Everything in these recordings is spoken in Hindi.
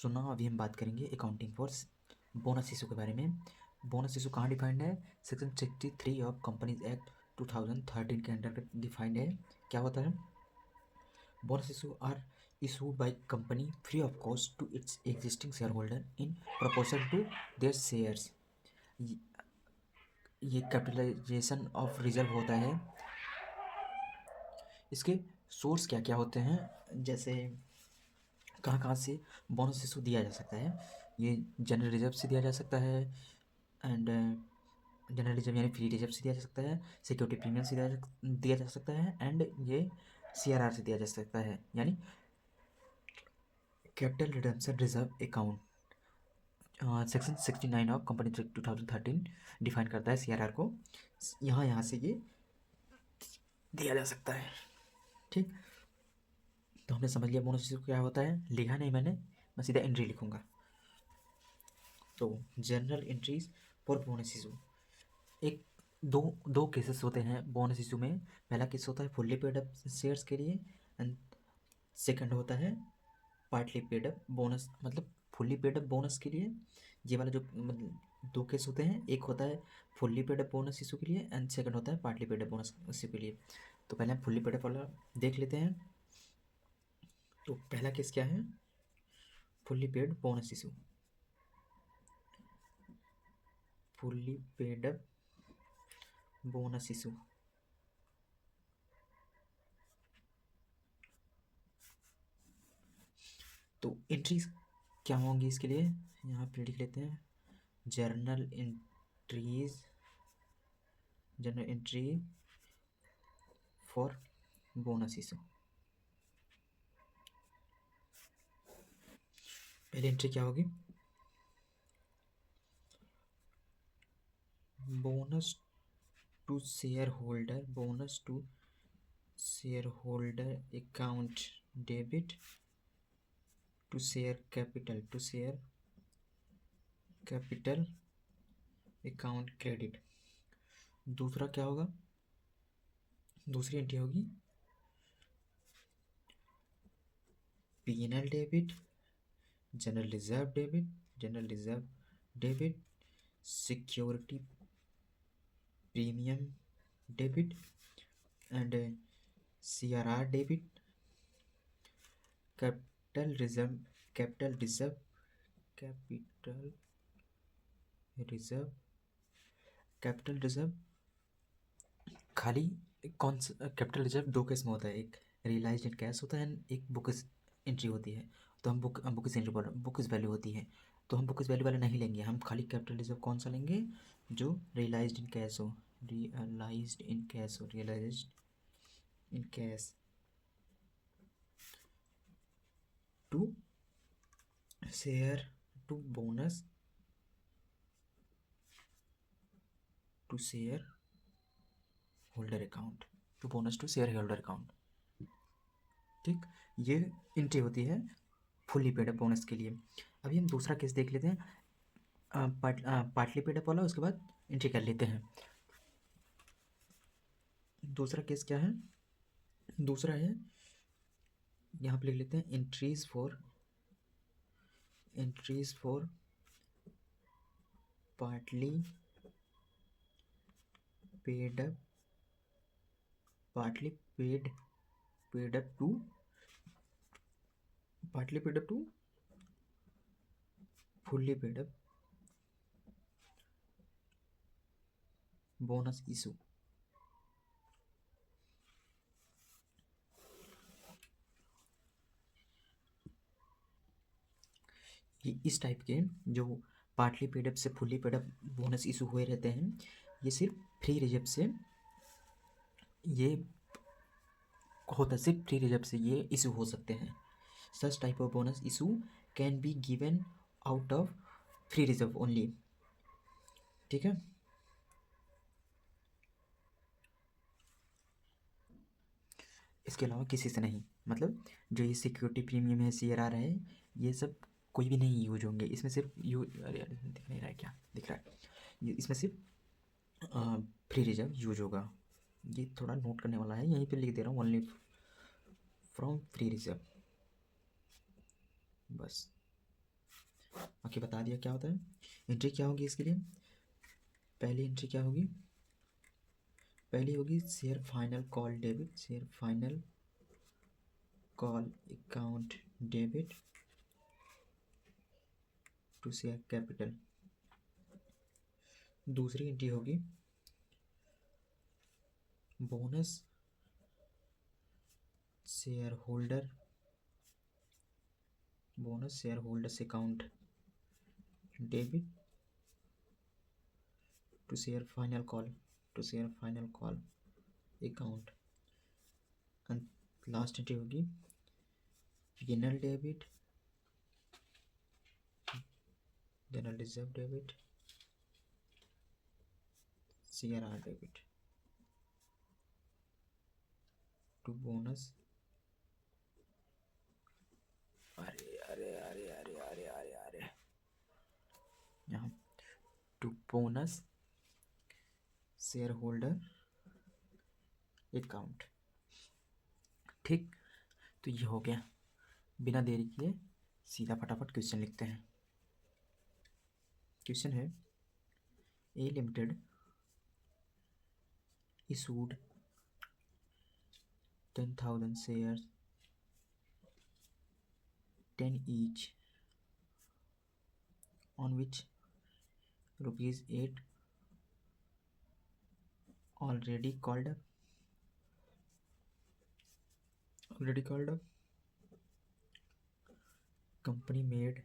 सो नाउ अभी हम बात करेंगे अकाउंटिंग फॉर बोनस इशू के बारे में। बोनस इशू कहाँ डिफाइंड है? सेक्शन 63 ऑफ कंपनीज एक्ट 2013 के अंडर डिफाइंड है। क्या होता है? Bonus issue are issue by company free of cost to its existing shareholder in proportion to their shares. ये कैपिटलाइजेशन ऑफ रिजर्व होता है। इसके सोर्स क्या क्या होते हैं, जैसे कहाँ कहाँ से बोनस इशू दिया जा सकता है? ये जनरल रिजर्व से दिया जा सकता है, एंड जनरल रिजर्व यानी फ्री रिजर्व से दिया जा सकता है, सिक्योरिटी प्रीमियम से दिया जा सकता है, एंड ये CRR से दिया जा सकता है, यानी capital redemption reserve account. Section 69 of company 2013 define करता है CRR को। यहाँ से ये दिया जा सकता है। ठीक, तो हमने समझ लिया बोनस इशू क्या होता है। लिखा नहीं मैंने, मैं सीधा एंट्री लिखूंगा। तो general entries for bonus issue, एक दो दो केसेस होते हैं बोनस इशू में। पहला केस होता है फुल्ली पेड अप शेयर्स के लिए, एंड सेकंड होता है पार्टली पेड अप बोनस, मतलब फुल्ली पेड अप बोनस के लिए। ये वाला जो मतलब दो केस होते हैं, एक होता है fully paid up bonus issue के लिए, एंड सेकंड होता है partly paid up bonus issue के लिए। तो पहले हम फुल्ली पेड अप वाला देख लेते हैं। तो पहला केस क्या है? Fully paid bonus issue. Fully paid up bonus issue. तो एंट्रीज क्या होंगी इसके लिए, यहाँ पे लिख लेते हैं। Journal entries, journal entry for bonus issue. पहली एंट्री क्या होगी? Bonus to share holder, bonus to share holder account debit to share capital, to share capital account credit. दूसरा क्या होगा? दूसरी एंट्री होगी P&L debit, general reserve debit, general reserve debit, security premium debit, and CRR debit, capital reserve, capital reserve, capital reserve, capital reserve. खाली कौन सा कैपिटल रिजर्व? दो केस में होता है, एक रियलाइज्ड इन कैश होता है, एक बुक एंट्री होती है। तो हम बुक एंट्री बोल रहे हैं, बुक इज वैल्यू होती है। तो हम बुक इज वैल्यू वाले नहीं लेंगे, हम खाली कैपिटल रिजर्व कौन सा लेंगे? जो रियलाइज्ड इन कैश हो, रियलाइज्ड इन कैश हो, realised in cash to share to bonus to share holder account, to bonus to share holder account. ठीक, ये एंट्री होती है फुल्ली पेड अप बोनस के लिए। अभी हम दूसरा केस देख लेते हैं, पार्टली पेड अप वाला, उसके बाद एंट्री कर लेते हैं। दूसरा केस क्या है? दूसरा है, यहाँ पे लिख लेते हैं entries for partly paid up, partly paid up to, partly paid up to fully paid up bonus issue. ये इस टाइप के जो पार्टली पेड अप से fully paid up bonus issue हुए रहते हैं, ये सिर्फ फ्री रिजर्व से ये होता है, सिर्फ फ्री रिजर्व से ये इशू हो सकते हैं। Such type of bonus issue can be given out of free reserve only. ठीक है, इसके अलावा किसी से नहीं। मतलब जो ये सिक्योरिटी प्रीमियम है, CRR है, ये सब कोई भी नहीं यूज होंगे इसमें। सिर्फ अरे अरे दिख नहीं रहा है, क्या दिख रहा है? ये इसमें सिर्फ फ्री रिजर्व यूज होगा। ये थोड़ा नोट करने वाला है, यहीं पे लिख दे रहा हूँ, ओनली फ्रॉम फ्री रिजर्व, बस। बाकी बता दिया क्या होता है। एंट्री क्या होगी इसके लिए, पहली एंट्री क्या होगी, पहली होगी share final call debit, share final call account debit to share capital. दूसरी एंट्री होगी bonus share holder, bonus share holders account debit to share final call, to share final call account. And last entry होगी general debit, general reserve debit, CRR debit to bonus, अरे अरे अरे अरे अरे अरे अरे यहाँ to bonus share holder account. ठीक, तो ये हो गया। बिना देरी किए सीधा फटाफट क्वेश्चन लिखते हैं। क्वेश्चन है ए limited issued 10,000 shares, 10 each, on which rupees 8 already called up, company made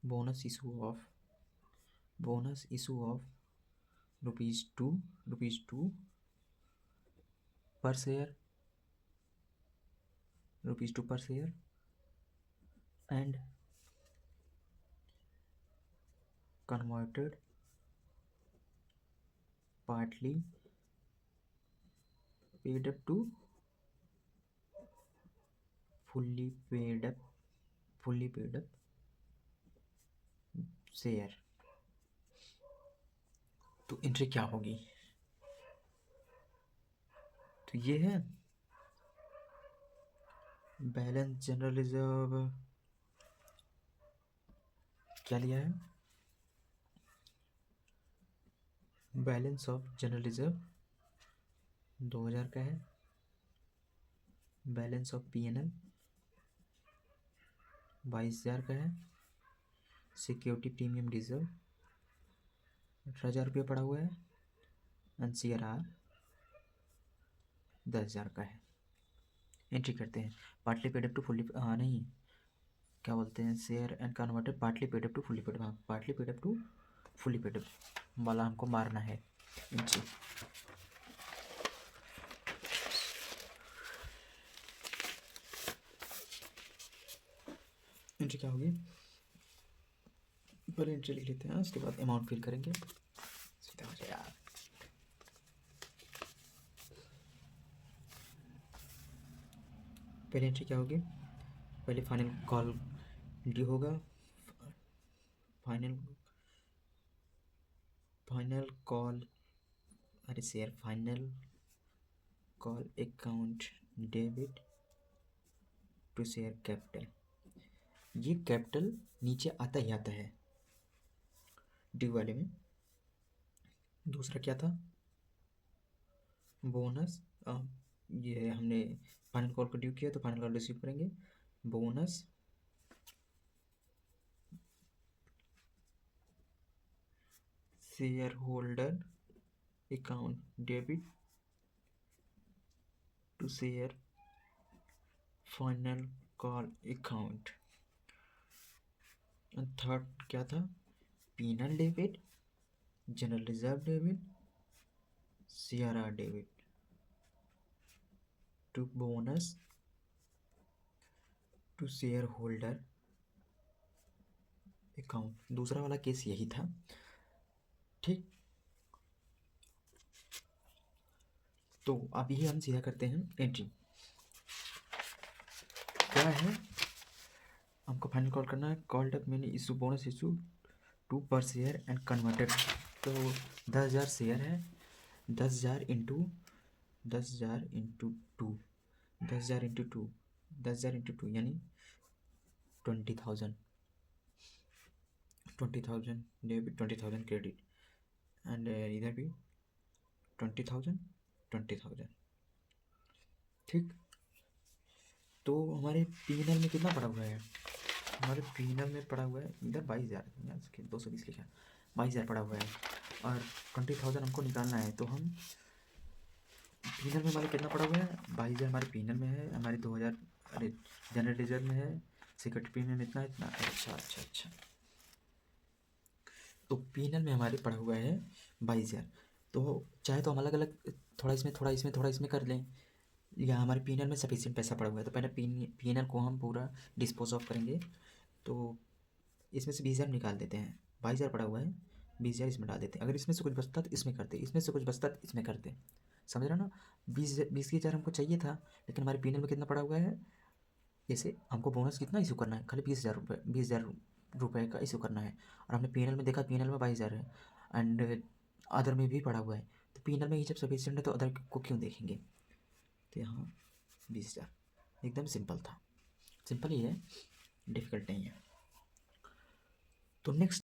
bonus issue of rupees 2 per share, and converted partly paid up to fully paid up share. तो एंट्री क्या होगी, तो ये है बैलेंस जनरल रिजर्व, क्या लिया है, बैलेंस ऑफ जनरल रिजर्व 2000 का है, बैलेंस ऑफ PNL 22,000 का है, सिक्योरिटी प्रीमियम रिजर्व 18,000 रुपये पड़ा हुआ है, एंड CRR 10,000 का है। एंट्री करते हैं partly paid up to fully, हाँ नहीं क्या बोलते हैं, share and converted partly paid up to fully paid, हाँ partly paid up to fully paid up वाला हमको मारना है एंट्री। एंट्री क्या होगी, पहले एंट्री लिख लेते हैं, उसके बाद अमाउंट फिल करेंगे, सीधा हो जाए यार। पहले एंट्री क्या होगी, पहले फाइनल कॉल ड्यू होगा, फाइनल कॉल, अरे share final call account debit to share capital. ये कैपिटल नीचे आता ही आता है ड्यू वाले में। दूसरा क्या था, बोनस, ये हमने फाइनल कॉल को ड्यू किया तो फाइनल कॉल रिसीव करेंगे, bonus share holder account debit to share final call account. Third क्या था, PNL debit, general reserve debit, CRR debit to bonus to share holder account. दूसरा वाला केस यही था। ठीक, तो अभी हम सीधा करते हैं एंट्री। क्या है, हमको फाइनल कॉल करना है, कॉल्ड अप मैंने इशू बोनस इशू 2 पर शेयर एंड कन्वर्टेड। तो 10,000 शेयर है, 10,000 into 10,000 into two, 10,000 into two, 10,000 into two यानी 20,000 डेबिट, 20,000 क्रेडिट, एंड इधर भी 20,000 20,000। ठीक, तो हमारे पी&एल में कितना पड़ा हुआ है? हमारे पी&एल में पड़ा हुआ है इधर 22,000, 220 लिखा है, 22,000 पड़ा हुआ है, और 20,000 हमको निकालना है। तो हम पी&एल में हमारे कितना पड़ा हुआ है? 22,000 हमारे पी&एल में है, हमारे 2,000 अरे जनरल रिजर्व में है, सिक्योरिटी प्रीमियम इतना इतना। अच्छा, तो पी&एल में हमारे पड़ा हुआ है 22,000। तो चाहे तो हम अलग अलग थोड़ा इसमें थोड़ा इसमें थोड़ा इसमें कर लें, या हमारे पी&एल में सफिशिएंट पैसा पड़ा हुआ है तो पहले पी&एल को हम पूरा डिस्पोज ऑफ करेंगे। तो इसमें से 20,000 निकाल देते हैं, 22,000 पड़ा हुआ है, 20,000 इसमें डाल देते हैं। अगर इसमें से कुछ बचता तो इसमें करते, इसमें से कुछ बचता तो इसमें करते, समझ रहे हो ना? 20,000 हमको चाहिए था, लेकिन हमारे पी&एल में कितना पड़ा हुआ है? जैसे हमको बोनस कितना इशू करना है, खाली 20,000 रुपये का इशू करना है, और हमने पी&एल में देखा पी&एल में 22,000 है, एंड अदर में भी पड़ा हुआ है। तो पी&एल में ही जब सफिशिएंट है तो अदर को क्यों देखेंगे? तो यहाँ 20,000 एकदम सिंपल था, सिंपल ही है, डिफ़िकल्ट नहीं है। तो नेक्स्ट